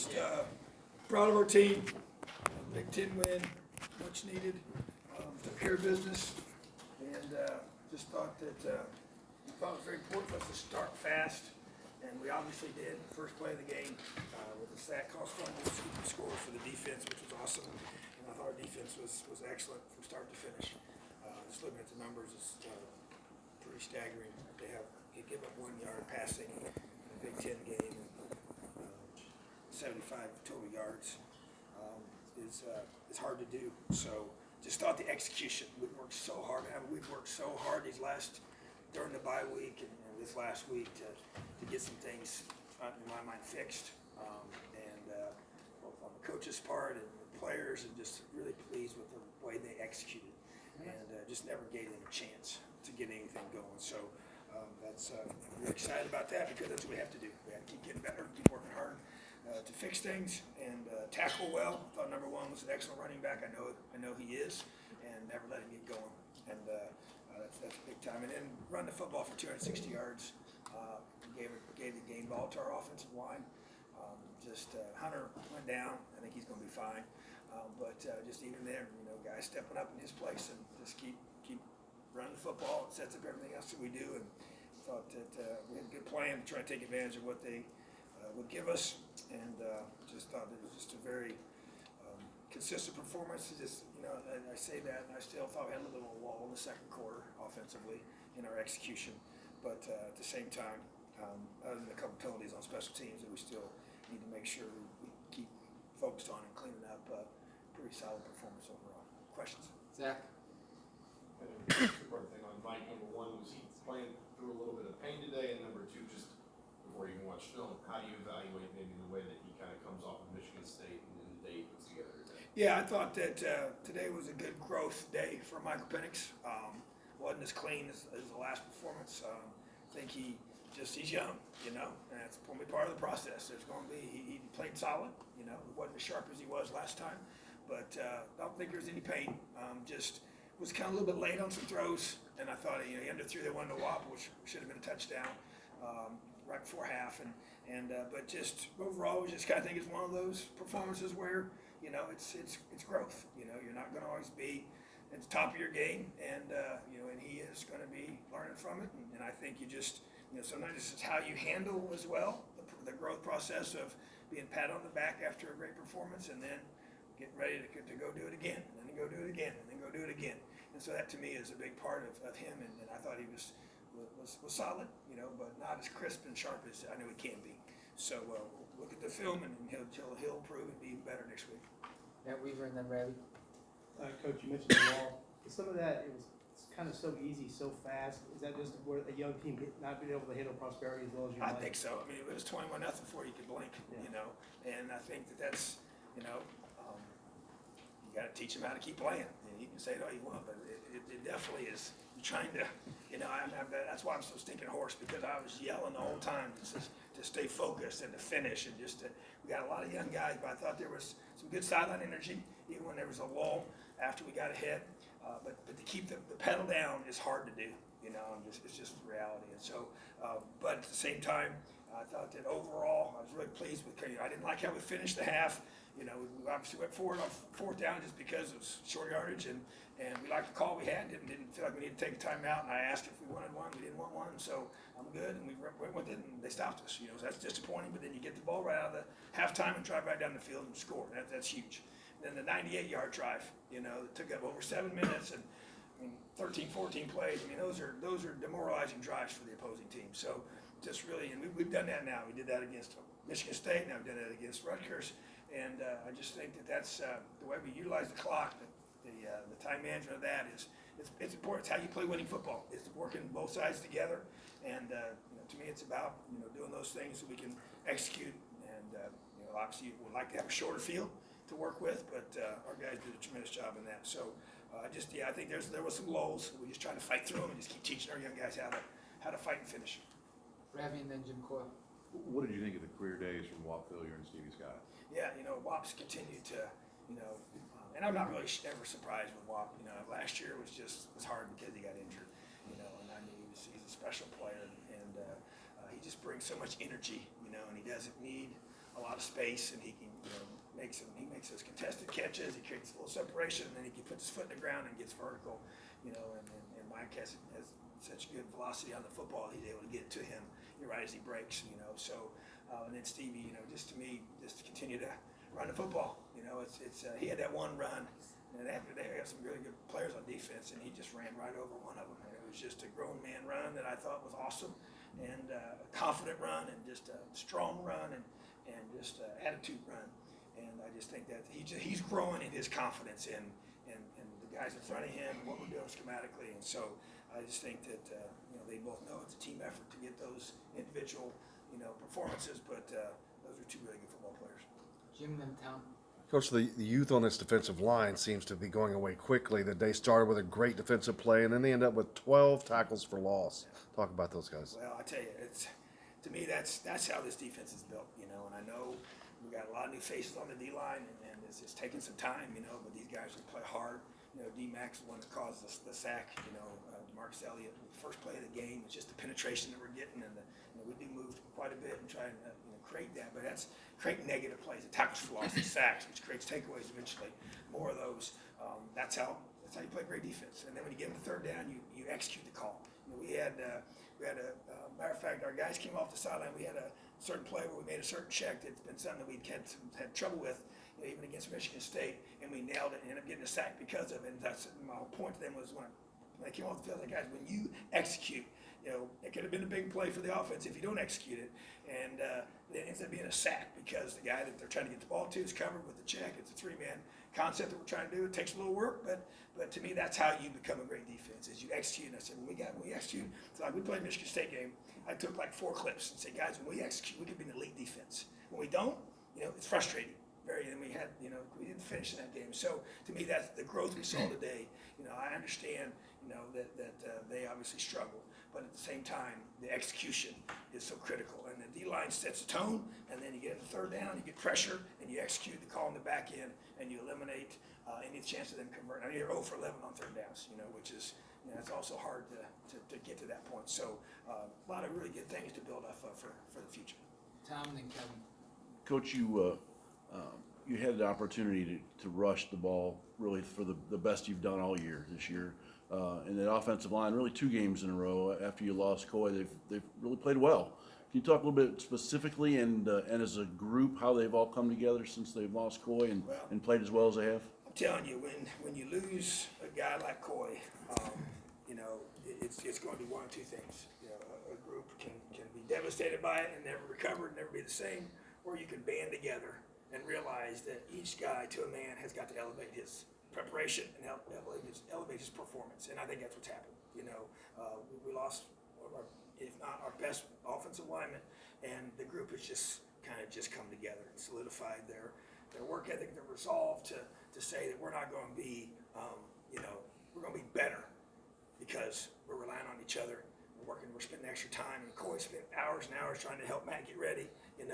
Just proud of our team. Big Ten win, much needed. Took care of business, and just thought that it was very important for us to start fast, and we obviously did. First play of the game with a sack cost on the score for the defense, which was awesome. And I thought our defense was excellent from start to finish. Just looking at the numbers, it's pretty staggering. They give up 1 yard passing in a Big Ten game. 75 total yards is hard to do. So just thought the execution. We worked so hard. We've worked so hard during the bye week and this last week to get some things in my mind fixed. Both on the coach's part and the players, and just really pleased with the way they executed, and just never gave them a chance to get anything going. So we're excited about that, because that's what we have to do. We have to keep getting better, keep working hard to fix things, and tackle well. I thought number one was an excellent running back. I know he is, and never let him get going. And that's big time. And then run the football for 260 yards. Gave the game ball to our offensive line. Hunter went down. I think he's going to be fine. But just even there, guys stepping up in his place and just keep running the football. It sets up everything else that we do. And thought that we had a good plan to try to take advantage of what they would give us, and just thought it was just a very consistent performance. I say that, and I still thought we had a little bit of a wall in the second quarter offensively in our execution, but at the same time, other than a couple penalties on special teams that we still need to make sure we keep focused on and cleaning up. Pretty solid performance overall. Questions? Zach? Two-part thing on Mike. Number one, was he playing through a little bit of pain today? And number two, just before you can watch film, how do you evaluate maybe the way that he kind of comes off of Michigan State and the day he puts together today? Yeah, I thought that today was a good growth day for Michael Penix. Wasn't as clean as the last performance. I think he's young, and that's going to be part of the process. There's going to be, he played solid, he wasn't as sharp as he was last time, but I don't think there's any pain. Just was kind of a little bit late on some throws, and I thought he underthrew the one to Whop, which should have been a touchdown right before half, but just overall, we just kind of think it's one of those performances where it's growth. You're not going to always be at the top of your game, and he is going to be learning from it, and I think you just sometimes it's just how you handle as well the growth process of being pat on the back after a great performance, and then getting ready to go do it again, and then go do it again, and then go do it again. And so that to me is a big part of him, and I thought he was solid, but not as crisp and sharp as I know he can be. So look at the film, and he'll improve and be even better next week. Matt Weaver and then Ravi. Coach, you mentioned the wall. Some of that, it's kind of so easy, so fast. Is that just where a young team not being able to handle prosperity as well as you I might? think so. I mean, it was 21-0 before you could blink, and I think that's, you got to teach them how to keep playing. You can say it all you want, but it definitely is trying to, that's why I'm so stinking hoarse, because I was yelling the whole time to stay focused and to finish, and we got a lot of young guys, but I thought there was some good sideline energy, even when there was a lull after we got ahead. But to keep the pedal down is hard to do, it's just the reality. And so, but at the same time, I thought that overall, I was really pleased with Kenny. I didn't like how we finished the half. We obviously went forward on fourth down just because it was short yardage, and we liked the call we had. Didn't feel like we needed to take a timeout, and I asked if we wanted one. We didn't want one, so I'm good, and we went with it, and they stopped us. So that's disappointing, but then you get the ball right out of the halftime and drive right down the field and score. That's huge. Then the 98-yard drive, it took up over 7 minutes, and 13, 14 plays. Those are demoralizing drives for the opposing team. So just really, and we've done that now. We did that against Michigan State, now we've done that against Rutgers, and I just think that's the way we utilize the clock. The time management of that it's important. It's how you play winning football. It's working both sides together, and to me, it's about doing those things so we can execute. And obviously, we'd like to have a shorter field to work with, but our guys did a tremendous job in that. So I think there was some lulls. We just try to fight through them and just keep teaching our young guys how to fight and finish. Ravi and then Jim Coyle. What did you think of the career days from Whop Phillier and Stevie Scott? Yeah, Whop's continued to, and I'm not really ever surprised with Whop. Last year was hard because he got injured, and I knew he's a special player, and he just brings so much energy, and he doesn't need a lot of space, and he can, he makes those contested catches, he creates a little separation, and then he can put his foot in the ground and gets vertical, and Mike has such good velocity on the football, he's able to get it to him right as he breaks, so, and then Stevie, just to me, just to continue to run the football, he had that one run, and after that, got some really good players on defense, and he just ran right over one of them, and it was just a grown man run that I thought was awesome, and a confident run, and just a strong run, and just an attitude run, and I just think that he's growing in his confidence in the guys in front of him, and what we're doing schematically, and so I just think that they both know it's a team effort to get those individual performances, but those are two really good football players. Jim, then Tom. Coach, the youth on this defensive line seems to be going away quickly. That they started with a great defensive play, and then they end up with 12 tackles for loss. Talk about those guys. Well, I tell you, to me that's how this defense is built, and I know we got a lot of new faces on the D line, and it's taking some time, but these guys will play hard. D-Mac's the one that caused the sack. Marcus Elliott, the first play of the game, it's just the penetration that we're getting, and we do move quite a bit and try and create that, but that's creating negative plays, the tackles for loss, the sacks, which creates takeaways eventually. More of those. That's how you play great defense. And then when you get them to third down, you execute the call. We had a matter of fact, our guys came off the sideline. We had a certain play where we made a certain check that's been something that we'd had trouble with, even against Michigan State, and we nailed it and ended up getting a sack because of it. And that's my whole point to them was when they came off the field, like, guys, when you execute, it could have been a big play for the offense if you don't execute it, and it ends up being a sack because the guy that they're trying to get the ball to is covered with the check. It's a three-man concept that we're trying to do. It takes a little work, but to me, that's how you become a great defense, is you execute. And I said, when we execute, so like we played Michigan State game, I took like 4 clips and said, guys, when we execute, we could be an elite defense. When we don't, it's frustrating. And we had, we didn't finish in that game. So to me, that's the growth we saw today. I understand, that they obviously struggle, but at the same time, the execution is so critical. And the D-line sets the tone, and then you get the third down, you get pressure, and you execute the call in the back end, and you eliminate any chance of them converting. I mean, you're 0 for 11 on third downs, which is, it's also hard to get to that point. So a lot of really good things to build off of for the future. Tom, and then Kevin. Coach, you had the opportunity to rush the ball really for the best you've done all year this year. And that offensive line, really 2 games in a row after you lost Coy, they've really played well. Can you talk a little bit specifically and as a group how they've all come together since they've lost Coy and played as well as they have? I'm telling you, when you lose a guy like Coy, it's going to be one of 2 things. A group can be devastated by it and never recover and never be the same, or you can band together and realize that each guy to a man has got to elevate his preparation and elevate his performance, and I think that's what's happened. We lost, if not our best offensive lineman, and the group has just come together and solidified their work ethic, their resolve to say that we're not going to be, we're going to be better because we're relying on each other. We're spending extra time, and Coy spent hours and hours trying to help Matt get ready, and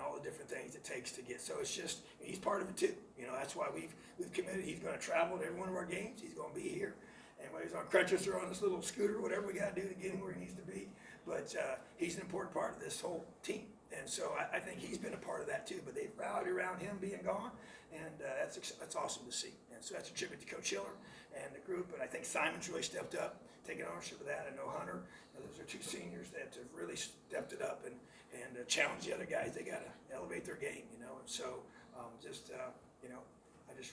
all the different things it takes to get. So it's just, he's part of it too. That's why we've committed. He's going to travel to every one of our games. He's going to be here, and whether he's on crutches or on this little scooter, whatever we got to do to get him where he needs to be. But he's an important part of this whole team, and so I think he's been a part of that too. But they've rallied around him being gone, and that's awesome to see. And so that's a tribute to Coach Hiller and the group. But I think Simon's really stepped up, taking ownership of that. I know Hunter. Those are 2 seniors that have really stepped it up and challenged the other guys. They got to elevate their game, And so I'm just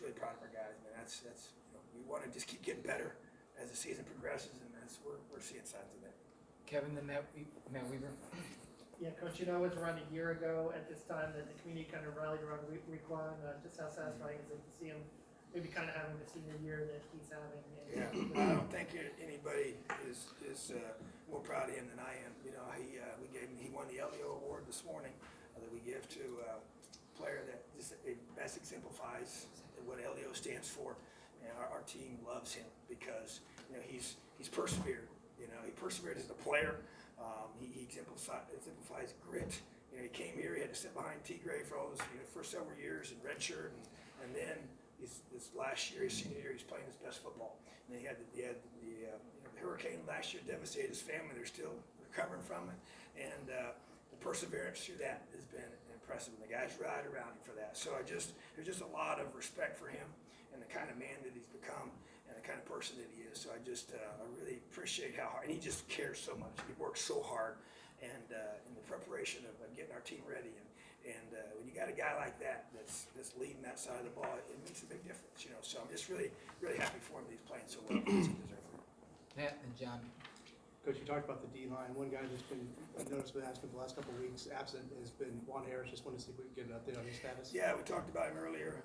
really proud of our guys, man. That's we want to just keep getting better as the season progresses, and that's we're seeing signs of that. Kevin, then Matt Weaver. Yeah, Coach, it was around a year ago at this time that the community kind of rallied around Raekwon. Just how satisfying is it to see him maybe kind of having the senior year that he's having? Yeah, I don't think anybody is more proud of him than I am. He won the Elio Award this morning that we give to a player that just best exemplifies what Elio stands for. And our team loves him because he's persevered. He persevered as a player. He exemplifies grit. He came here. He had to sit behind T. Gray for all his first several years in redshirt, and then this last year, his senior year, he's playing his best football. And then he had the hurricane last year devastated his family. They're still recovering from it, and the perseverance through that has been impressive, and the guys rallied around him for that. So there's just a lot of respect for him and the kind of man that he's become and the kind of person that he is. So I really appreciate how hard, and he just cares so much. He works so hard, and in the preparation of getting our team ready. And when you got a guy like that that's leading that side of the ball, it makes a big difference, you know. So I'm just really, really happy for him that he's playing so well because he deserves it. Matt and John. Coach, you talked about the D-line. One guy that's been, I've noticed been asking for the last couple of weeks, absent, has been Juan Harris. Just wanted to see if we could get an update on his status. Yeah, we talked about him earlier.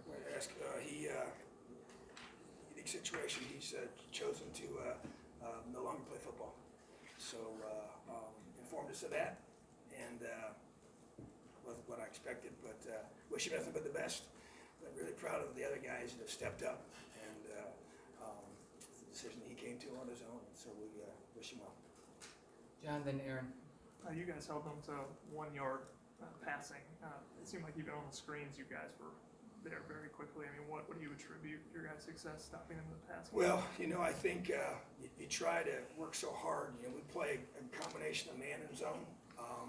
Unique situation. He's chosen to no longer play football. So informed us of that, and wasn't what I expected. But wish him nothing but the best. I'm really proud of the other guys that have stepped up, and it's a decision he came to on his own. So we wish him well. John, then Aaron. You guys held them to 1 yard passing. It seemed like even on the screens, you guys were there very quickly. I mean, what do you attribute your guys' success stopping them in the passing? Well, you know, I think you try to work so hard. You know, we play a combination of man and zone,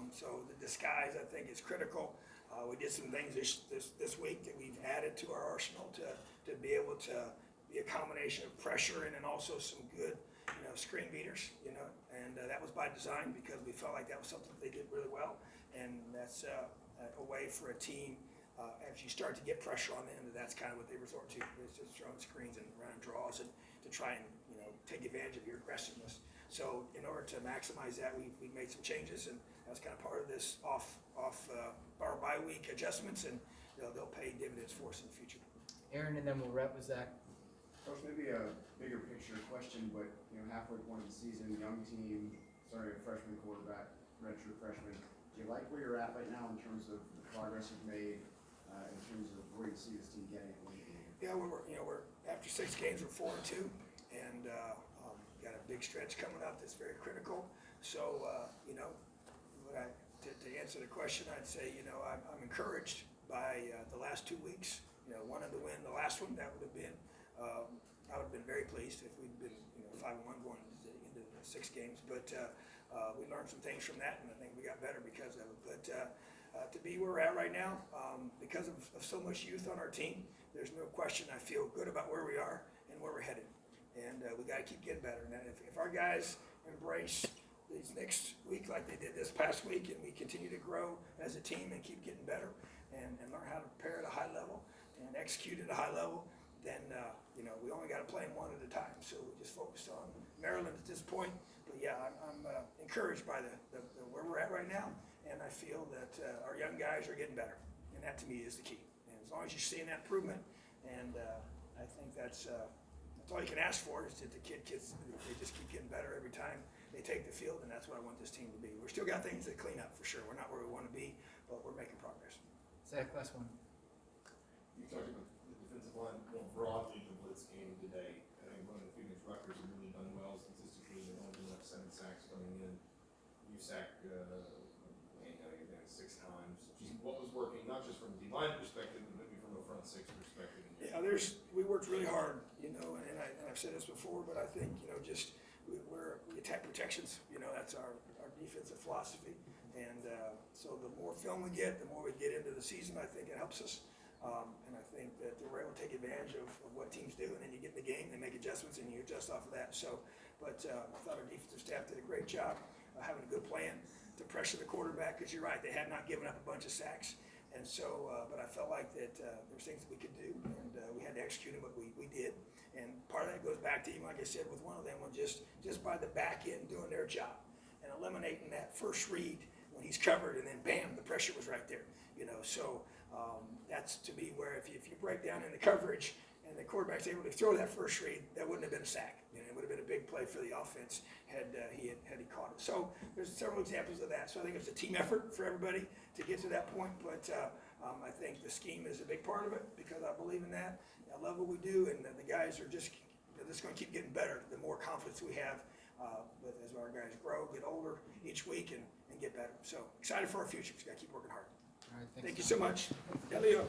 so the disguise I think is critical. We did some things this week that we've added to our arsenal to be able to be a combination of pressure and then also some good, you know, screen beaters. You know, and that was by design because we felt like that was something they did really well, and that's a way for a team. As you start to get pressure on them, that's kind of what they resort to. It's just throwing screens and running draws and to try and, you know, take advantage of your aggressiveness. So in order to maximize that, we made some changes, and that's kind of part of this off our bye week adjustments, and they'll pay dividends for us in the future. Aaron, and then we'll wrap with Zach. Coach, maybe a bigger picture question, but you know, halfway point of the season, young team, starting a freshman quarterback, redshirt freshman. Do you like where you're at right now in terms of the progress you've made, in terms of where you see this team getting at the end of the year? Yeah, we're after 6 games, we're 4-2, and got a big stretch coming up that's very critical. So you know, to answer the question, I'd say, you know, I'm encouraged by the last 2 weeks. You know, wanted to win the last one. That would have been I would have been very pleased if we'd been, you know, 5-1 going into the 6 games. But we learned some things from that, and I think we got better because of it. But to be where we're at right now, because of so much youth on our team, there's no question I feel good about where we are and where we're headed. And we got to keep getting better. And if our guys embrace these next week like they did this past week, and we continue to grow as a team and keep getting better and learn how to prepare at a high level and execute at a high level, then you know, we only got to play them one at a time. So we just focused on Maryland at this point. But yeah, I'm encouraged by the where we're at right now, and I feel that our young guys are getting better, and that to me is the key. And as long as you're seeing that improvement, and I think that's all you can ask for is that the kids they just keep getting better every time they take the field, and that's what I want this team to be. We're still got things to clean up for sure. We're not where we want to be, but we're making progress. Zach, last one. You talked about the defensive line more broadly, the blitz game today. I think one of the Phoenix Rutgers have really done well statistically. They've only given up 7 sacks coming in. You sacked 6 times. Just what was working, not just from a D-line perspective, but maybe from a front 6 perspective? Yeah, we worked really hard, you know, and I've said this before, but I think, you know, just we attack protections. You know, that's our defensive philosophy. And so the more film we get, the more we get into the season, I think it helps us. And I think that we're able to take advantage of what teams do, and then you get in the game, they make adjustments, and you adjust off of that. So, but I thought our defensive staff did a great job having a good plan to pressure the quarterback, because you're right, they had not given up a bunch of sacks. And so, but I felt like that there's things that we could do, and we had to execute them, but we did. And part of that goes back to, even like I said, with one of them, was just by the back end doing their job and eliminating that first read when he's covered, and then bam, the pressure was right there. You know, so that's to me where if you break down in the coverage and the quarterback's able to throw that first read, that wouldn't have been a sack. You know, it would have been a big play for the offense had he caught it. So there's several examples of that. So I think it's a team effort for everybody to get to that point. But I think the scheme is a big part of it, because I believe in that. I love what we do, and the guys are just going to keep getting better the more confidence we have. But as our guys grow, get older each week, and get better. So excited for our future. We've got to keep working hard. All right, thanks. Thank you so much. Elio.